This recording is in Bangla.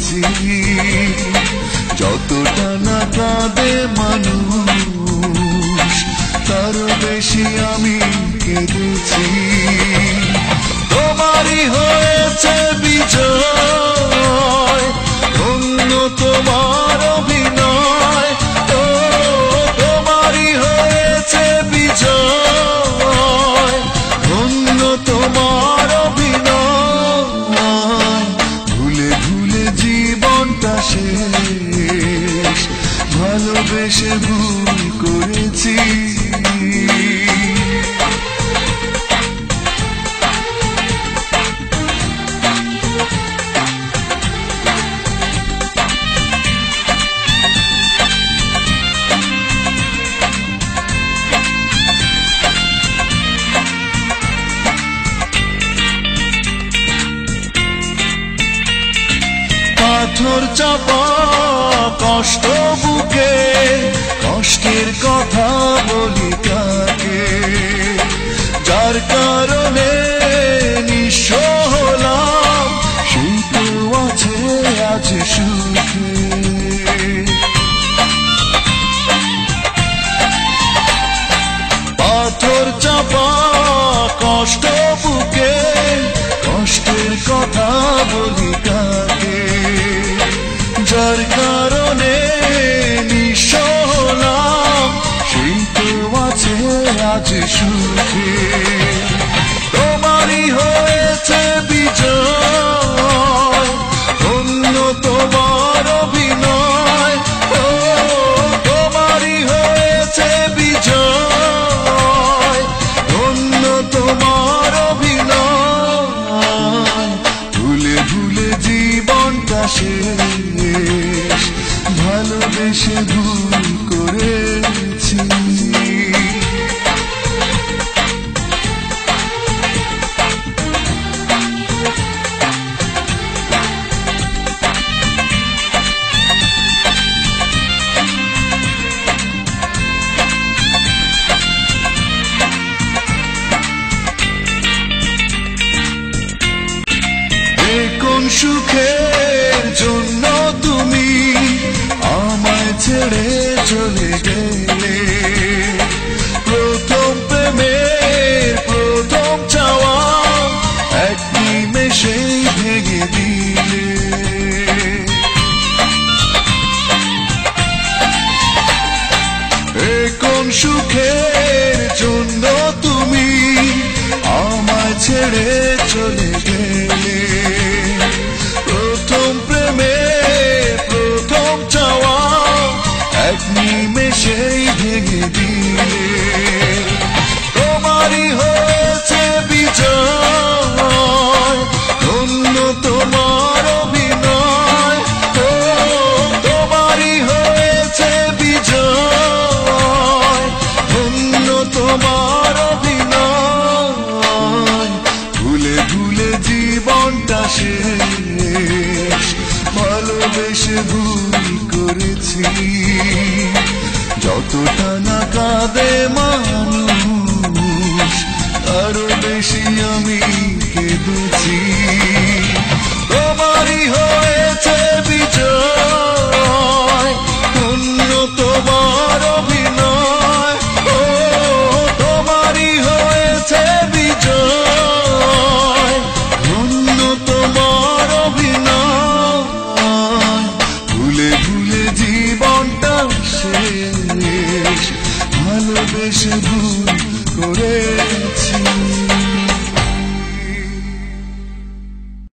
করেছি, যতটা না কাঁদে মানুষ তার বেশি আমি কেঁদেছি। তোমারই হয়েছে বিজয়, ধন্য তোমার অভিনয়, তোমারই হয়েছে বিজয়, ধন্য তোমার অভিনয়। ভুলে ভুলে জীবনটা শেষ, ভালোবেসে ভুল করেছি। পাথর চাপা কষ্ট বুকে, কষ্টের কথা বলি কাকে, যার কারণে নিঃস্ব হলাম সেই তো আছে আজ সুখে। পাথর চাপা কষ্ট বুকে, কষ্টের কথা বলি কাকে, যার কারণে নিঃস্ব হলাম সেই তো আছে আজ সুখে। তোমারই হয়েছে বিজয়, ধন্য তোমার অভিনয়, তোমারই হয়েছে বিজয়, ধন্য তোমার অভিনয়। ভুলে ভুলে জীবনটা শেষ, ভালোবেসে ভুল করেছি। কোন সুখের জন্য তুমি আমায় ছেড়ে চলে গেলে, প্রথম প্রেমের প্রথম চাওয়া এক নিমেষেই ভেঙে দিলে। কোন সুখের জন্য তুমি আমায় ছেড়ে চলে গেলে, প্রথম প্রেমে প্রথম চাওয়া এক নিমেষেই ভেঙে দিলে। তোমারই হয়েছে বিজয়, ধন্য তোমার অভিনয়, তোমারই হয়েছে বিজয়, ধন্য তোমার অভিনয়। ভুলে ভুলে জীবনটা শেষ, ভালোবেসে ভুল করেছি, যতটা না কাঁদে মানুষ তারও বেশি আমি কেঁদেছি। তোমারই হয়েছে বিজয়, ধন্য তোমার অভিনয়, তোমারই হয়েছে বিজয়, ধন্য তোমার অভিনয়। ভুলে ভুলে জীবনটা শেষ, ভালোবেসে ভুল করেছি।